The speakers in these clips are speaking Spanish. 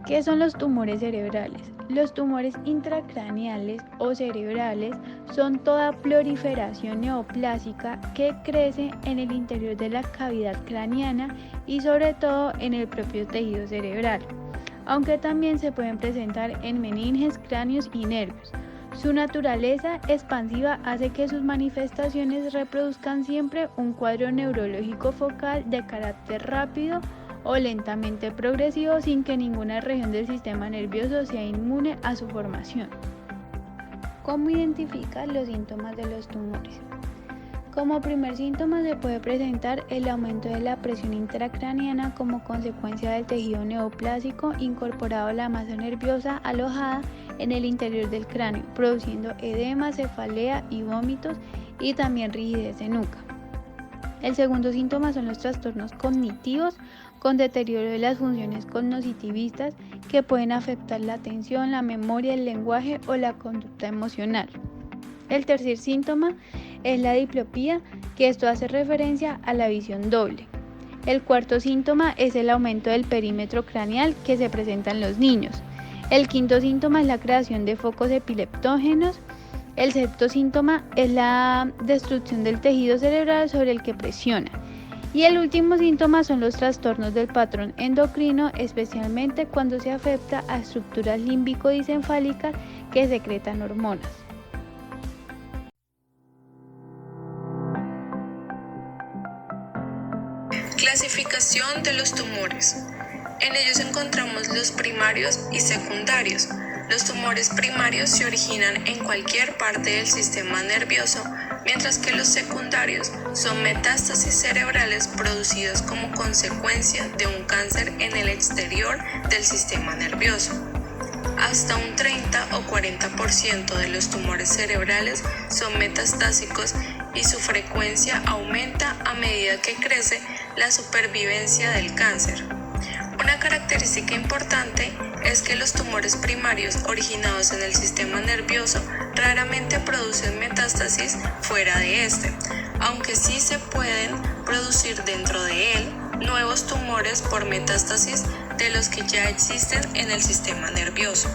¿Qué son los tumores cerebrales? Los tumores intracraneales o cerebrales son toda proliferación neoplásica que crece en el interior de la cavidad craneana y sobre todo en el propio tejido cerebral, aunque también se pueden presentar en meninges, cráneos y nervios. Su naturaleza expansiva hace que sus manifestaciones reproduzcan siempre un cuadro neurológico focal de carácter rápido o lentamente progresivo sin que ninguna región del sistema nervioso sea inmune a su formación. ¿Cómo identificar los síntomas de los tumores? Como primer síntoma se puede presentar el aumento de la presión intracraneana como consecuencia del tejido neoplásico incorporado a la masa nerviosa alojada en el interior del cráneo, produciendo edema, cefalea y vómitos y también rigidez de nuca. El segundo síntoma son los trastornos cognitivos con deterioro de las funciones cognitivistas que pueden afectar la atención, la memoria, el lenguaje o la conducta emocional. El tercer síntoma es la diplopía, que esto hace referencia a la visión doble. El cuarto síntoma es el aumento del perímetro craneal que se presenta en los niños. El quinto síntoma es la creación de focos epileptógenos. El sexto síntoma es la destrucción del tejido cerebral sobre el que presiona. Y el último síntoma son los trastornos del patrón endocrino, especialmente cuando se afecta a estructuras límbico-disencefálicas que secretan hormonas. Clasificación de los tumores. En ellos encontramos los primarios y secundarios. Los tumores primarios se originan en cualquier parte del sistema nervioso, mientras que los secundarios son metástasis cerebrales producidas como consecuencia de un cáncer en el exterior del sistema nervioso. Hasta un 30 o 40% de los tumores cerebrales son metastásicos y su frecuencia aumenta a medida que crece la supervivencia del cáncer. Una característica importante es que los tumores primarios originados en el sistema nervioso raramente producen metástasis fuera de este, aunque sí se pueden producir dentro de él nuevos tumores por metástasis de los que ya existen en el sistema nervioso.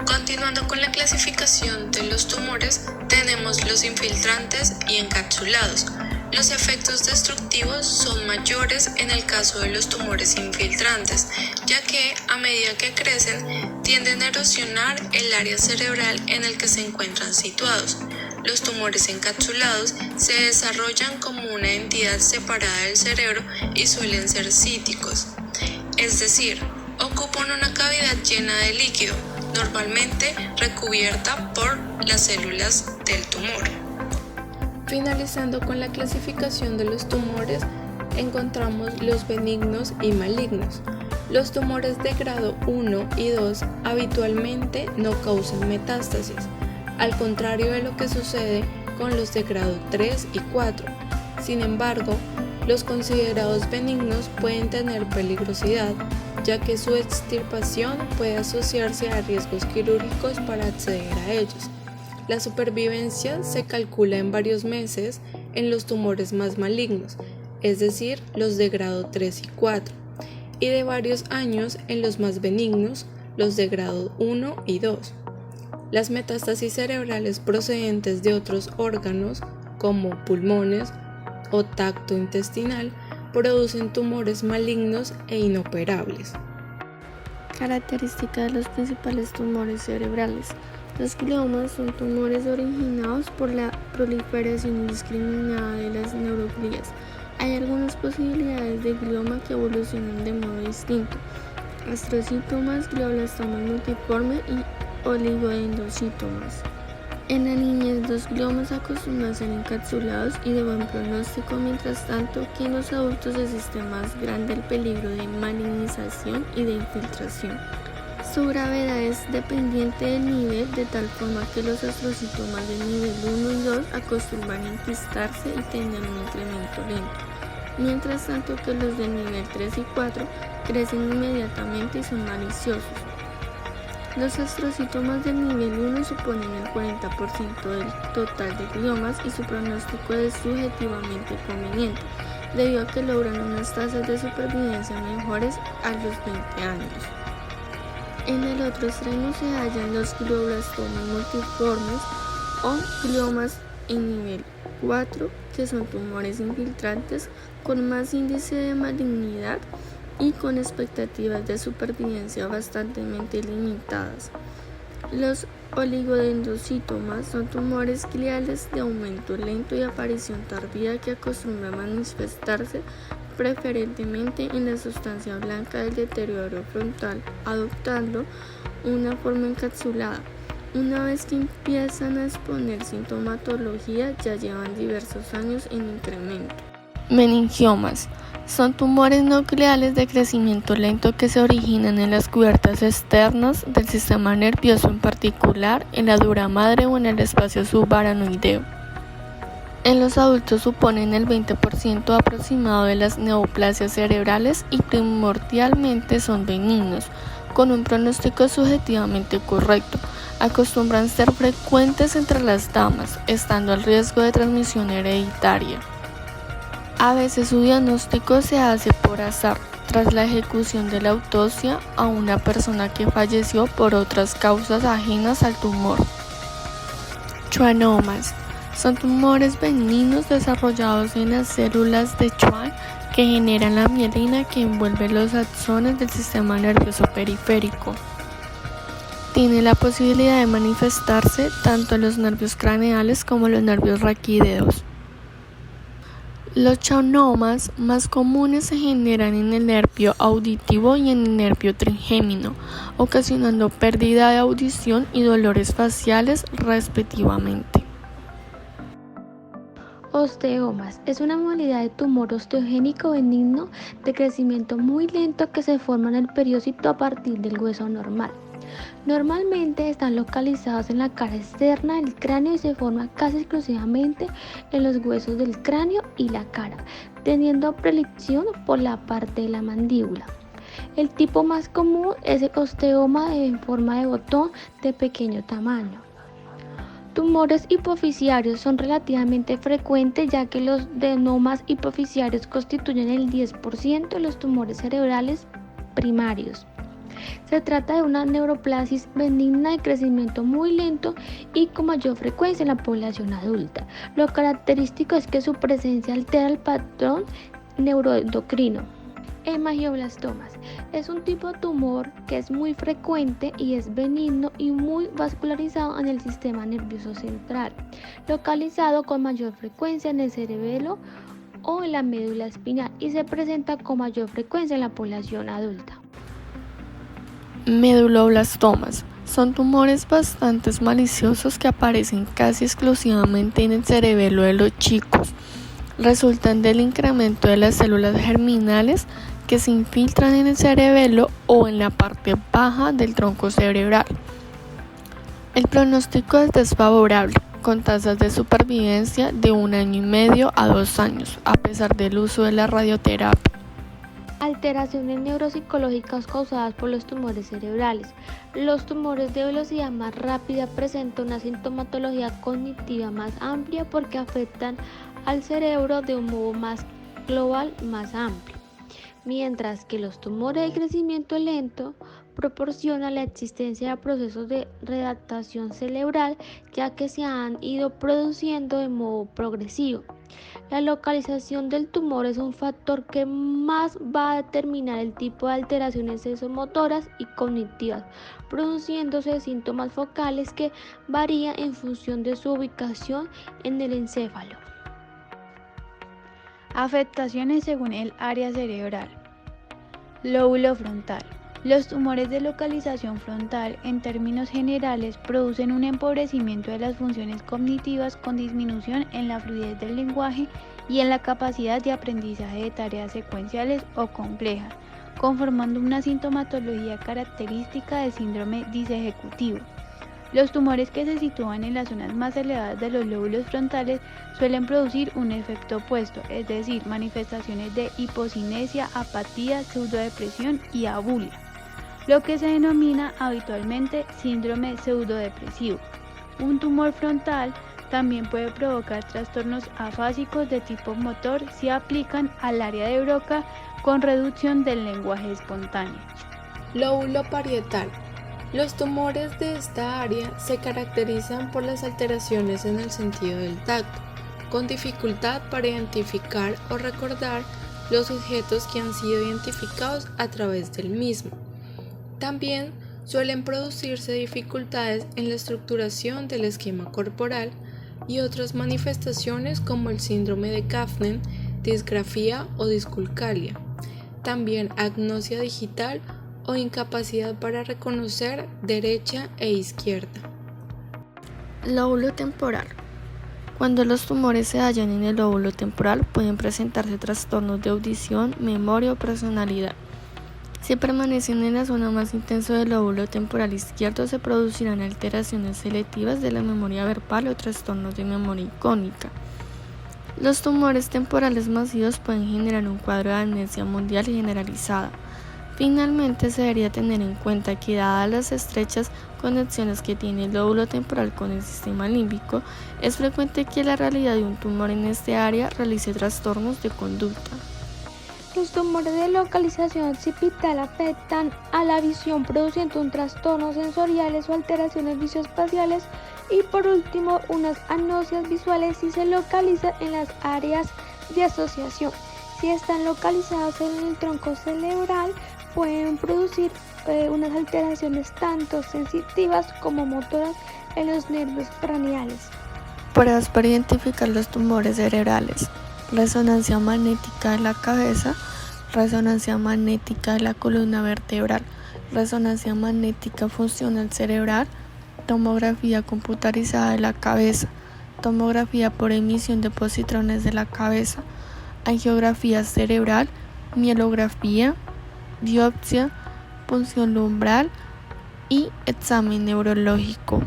Continuando con la clasificación de los tumores, tenemos los infiltrantes y encapsulados. Los efectos destructivos son mayores en el caso de los tumores infiltrantes, ya que a medida que crecen tienden a erosionar el área cerebral en el que se encuentran situados. Los tumores encapsulados se desarrollan como una entidad separada del cerebro y suelen ser cíticos, es decir, ocupan una cavidad llena de líquido, normalmente recubierta por las células del tumor. Finalizando con la clasificación de los tumores, encontramos los benignos y malignos. Los tumores de grado 1 y 2 habitualmente no causan metástasis, al contrario de lo que sucede con los de grado 3 y 4. Sin embargo, los considerados benignos pueden tener peligrosidad, ya que su extirpación puede asociarse a riesgos quirúrgicos para acceder a ellos. La supervivencia se calcula en varios meses en los tumores más malignos, es decir, los de grado 3 y 4, y de varios años en los más benignos, los de grado 1 y 2. Las metástasis cerebrales procedentes de otros órganos, como pulmones o tacto intestinal, producen tumores malignos e inoperables. Características de los principales tumores cerebrales. Los gliomas son tumores originados por la proliferación indiscriminada de las neuroglías. Hay algunas posibilidades de glioma que evolucionan de modo distinto: astrocitomas, glioblastomas multiforme y oligodendrocitomas. En la niñez, los gliomas acostumbran a ser encapsulados y de buen pronóstico, mientras tanto que en los adultos existe más grande el peligro de malignización y de infiltración. Su gravedad es dependiente del nivel, de tal forma que los astrocitomas de nivel 1 y 2 acostumbran a enquistarse y tener un incremento lento, mientras tanto que los de nivel 3 y 4 crecen inmediatamente y son maliciosos. Los astrocitomas del nivel 1 suponen el 40% del total de gliomas y su pronóstico es subjetivamente conveniente, debido a que logran unas tasas de supervivencia mejores a los 20 años. En el otro extremo se hallan los glioblastomas multiformes o gliomas en nivel 4, que son tumores infiltrantes con más índice de malignidad y con expectativas de supervivencia bastante limitadas. Los oligodendrocitomas son tumores gliales de aumento lento y aparición tardía que acostumbran a manifestarse preferentemente en la sustancia blanca del deterioro frontal, adoptando una forma encapsulada. Una vez que empiezan a exponer sintomatología, ya llevan diversos años en incremento. Meningiomas son tumores nucleares de crecimiento lento que se originan en las cubiertas externas del sistema nervioso, en particular en la dura madre o en el espacio subaracnoideo. En los adultos suponen el 20% aproximado de las neoplasias cerebrales y primordialmente son benignos, con un pronóstico subjetivamente correcto. Acostumbran ser frecuentes entre las damas, estando al riesgo de transmisión hereditaria. A veces su diagnóstico se hace por azar, tras la ejecución de la autopsia a una persona que falleció por otras causas ajenas al tumor. Schwannomas son tumores benignos desarrollados en las células de Schwann que generan la mielina que envuelve los axones del sistema nervioso periférico. Tiene la posibilidad de manifestarse tanto en los nervios craneales como en los nervios raquídeos. Los schwannomas más comunes se generan en el nervio auditivo y en el nervio trigémino, ocasionando pérdida de audición y dolores faciales respectivamente. Osteomas es una modalidad de tumor osteogénico benigno de crecimiento muy lento que se forma en el perióstito a partir del hueso normal. Normalmente están localizados en la cara externa del cráneo y se forman casi exclusivamente en los huesos del cráneo y la cara, teniendo predilección por la parte de la mandíbula. El tipo más común es el osteoma en forma de botón de pequeño tamaño. Tumores hipofisiarios son relativamente frecuentes, ya que los adenomas hipofisiarios constituyen el 10% de los tumores cerebrales primarios. Se trata de una neuroplasia benigna de crecimiento muy lento y con mayor frecuencia en la población adulta. Lo característico es que su presencia altera el patrón neuroendocrino. Hemangioblastomas es un tipo de tumor que es muy frecuente y es benigno y muy vascularizado en el sistema nervioso central, localizado con mayor frecuencia en el cerebelo o en la médula espinal y se presenta con mayor frecuencia en la población adulta. Meduloblastomas son tumores bastante maliciosos que aparecen casi exclusivamente en el cerebelo de los chicos. Resultan del incremento de las células germinales que se infiltran en el cerebelo o en la parte baja del tronco cerebral. El pronóstico es desfavorable, con tasas de supervivencia de 1 año y medio a 2 años, a pesar del uso de la radioterapia. Alteraciones neuropsicológicas causadas por los tumores cerebrales. Los tumores de velocidad más rápida presentan una sintomatología cognitiva más amplia porque afectan al cerebro de un modo más global, más amplio, mientras que los tumores de crecimiento lento proporcionan la existencia de procesos de readaptación cerebral, ya que se han ido produciendo de modo progresivo. La localización del tumor es un factor que más va a determinar el tipo de alteraciones sensomotoras y cognitivas, produciéndose síntomas focales que varían en función de su ubicación en el encéfalo. Afectaciones según el área cerebral. Lóbulo frontal. Los tumores de localización frontal, en términos generales, producen un empobrecimiento de las funciones cognitivas con disminución en la fluidez del lenguaje y en la capacidad de aprendizaje de tareas secuenciales o complejas, conformando una sintomatología característica del síndrome disejecutivo. Los tumores que se sitúan en las zonas más elevadas de los lóbulos frontales suelen producir un efecto opuesto, es decir, manifestaciones de hipocinesia, apatía, pseudodepresión y abulia, lo que se denomina habitualmente síndrome pseudodepresivo. Un tumor frontal también puede provocar trastornos afásicos de tipo motor si aplican al área de Broca con reducción del lenguaje espontáneo. Lóbulo parietal. Los tumores de esta área se caracterizan por las alteraciones en el sentido del tacto, con dificultad para identificar o recordar los objetos que han sido identificados a través del mismo. También suelen producirse dificultades en la estructuración del esquema corporal y otras manifestaciones como el síndrome de Kafnen, disgrafía o discalculia. También agnosia digital o incapacidad para reconocer derecha e izquierda. Lóbulo temporal. Cuando los tumores se hallan en el lóbulo temporal, pueden presentarse trastornos de audición, memoria o personalidad. Si permanecen en la zona más intensa del lóbulo temporal izquierdo, se producirán alteraciones selectivas de la memoria verbal o trastornos de memoria icónica. Los tumores temporales masivos pueden generar un cuadro de amnesia mundial generalizada. Finalmente, se debería tener en cuenta que, dadas las estrechas conexiones que tiene el lóbulo temporal con el sistema límbico, es frecuente que la realidad de un tumor en este área realice trastornos de conducta. Los tumores de localización occipital afectan a la visión produciendo un trastornos sensoriales o alteraciones visoespaciales y por último unas agnosias visuales si se localizan en las áreas de asociación. Si están localizados en el tronco cerebral pueden producir unas alteraciones tanto sensitivas como motoras en los nervios craneales. Pruebas para identificar los tumores cerebrales: resonancia magnética de la cabeza, resonancia magnética de la columna vertebral, resonancia magnética funcional cerebral, tomografía computarizada de la cabeza, tomografía por emisión de positrones de la cabeza, angiografía cerebral, mielografía, biopsia, punción umbral y examen neurológico.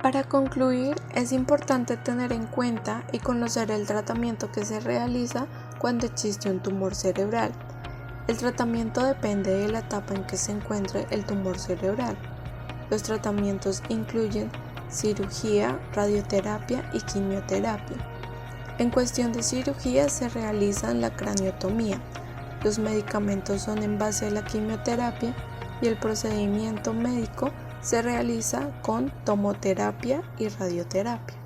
Para concluir, es importante tener en cuenta y conocer el tratamiento que se realiza cuando existe un tumor cerebral. El tratamiento depende de la etapa en que se encuentre el tumor cerebral. Los tratamientos incluyen cirugía, radioterapia y quimioterapia. En cuestión de cirugía se realiza la craniotomía. Los medicamentos son en base a la quimioterapia y el procedimiento médico se realiza con tomoterapia y radioterapia.